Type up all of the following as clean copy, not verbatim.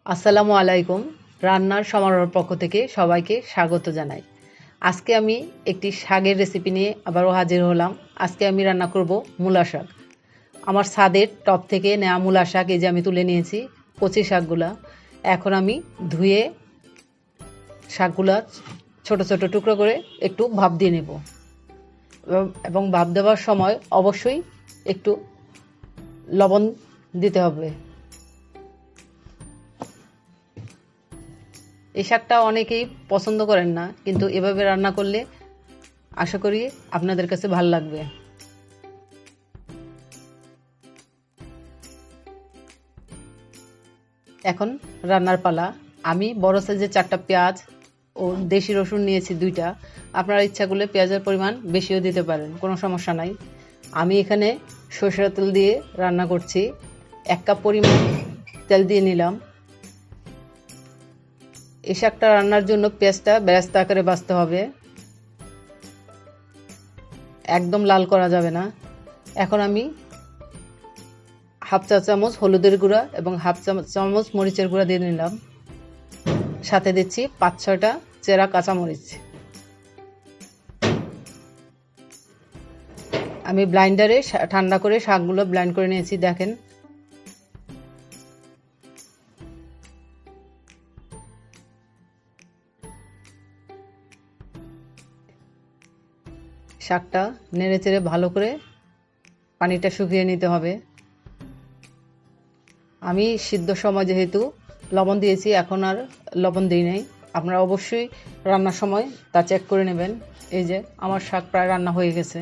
আসসালামু আলাইকুম। রান্নার সমারোহের পক্ষ থেকে সবাইকে স্বাগত জানাই। আজকে আমি একটি শাকের রেসিপি নিয়ে আবারও হাজির হলাম। আজকে আমি রান্না করব মূলা শাক। আমার ছাদের টব থেকে নেওয়া মূলা শাক এই যে আমি তুলে নিয়েছি কচি শাকগুলা। এখন আমি ধুয়ে শাকগুলা ছোট ছোট টুকরো করে একটু ভাপ দিয়ে নেব এবং ভাপ দেওয়ার সময় অবশ্যই একটু লবণ দিতে হবে। এই শাকটা অনেকেই পছন্দ করেন না, কিন্তু এভাবে রান্না করলে আশা করি আপনাদের কাছে ভালো লাগবে। এখন রান্নার পালা। আমি বড় সাইজের 4টা পেঁয়াজ ও দেশি রসুন নিয়েছি 2টা। আপনারা ইচ্ছা করলে পেঁয়াজের পরিমাণ বেশিও দিতে পারেন, কোনো সমস্যা নাই। আমি এখানে সরষের তেল দিয়ে রান্না করছি। 1 কাপ পরিমাণ তেল দিয়ে নিলাম। এই শাকটা রান্নার জন্য পেঁয়াজটা বেরেস্তা আকারে ভাজতে হবে, একদম লাল করা যাবে না। এখন আমি হাফ চা চামচ হলুদের গুঁড়া এবং হাফ চামচ মরিচের গুঁড়া দিয়ে নিলাম। সাথে দিচ্ছি 5-6টা চেরা কাঁচামরিচ। আমি ব্লাইন্ডারে ঠান্ডা করে শাকগুলো ব্লেন্ড করে নিয়েছি। দেখেন, শাকটা নেড়ে চেড়ে ভালো করে পানিটা শুকিয়ে নিতে হবে। আমি সিদ্ধ সময় যেহেতু লবণ দিয়েছি, এখন আর লবণ দিই নাই। আপনারা অবশ্যই রান্নার সময় তা চেক করে নেবেন। এই যে আমার শাক প্রায় রান্না হয়ে গেছে।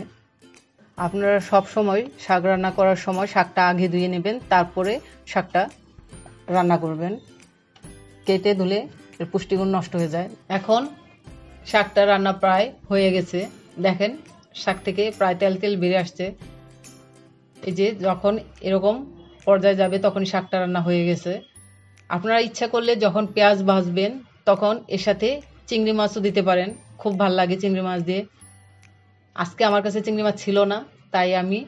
আপনারা সব সময় শাক রান্না করার সময় শাকটা আগে ধুয়ে নেবেন, তারপরে শাকটা রান্না করবেন। কেটে ধুলে এর পুষ্টিগুণ নষ্ট হয়ে যায়। এখন শাকটা রান্না প্রায় হয়ে গেছে। দেখেন, শাক থেকে প্রায় তেল তেল বেরিয়ে আসছে। এই যে যখন এরকম পর্যায়ে যাবে তখন শাকটা রান্না হয়ে গেছে। আপনারা ইচ্ছা করলে যখন পেঁয়াজ ভাজবেন তখন এর সাথে চিংড়ি মাছও দিতে পারেন, খুব ভালো লাগে চিংড়ি মাছ দিয়ে। আজকে আমার কাছে চিংড়ি মাছ ছিল না, তাই আমি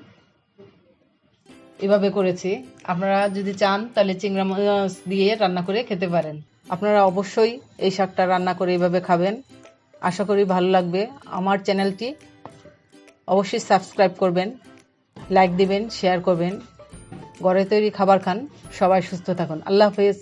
এভাবে করেছি। আপনারা যদি চান তাহলে চিংড়ি মাছ দিয়ে রান্না করে খেতে পারেন। আপনারা অবশ্যই এই শাকটা রান্না করে এইভাবে খাবেন, আশা করি ভালো লাগবে। আমার চ্যানেলটি অবশ্যই সাবস্ক্রাইব করবেন, লাইক দিবেন, শেয়ার করবেন। ঘরে তৈরি খাবার খান, সবাই সুস্থ থাকুন। আল্লাহ হাফেজ।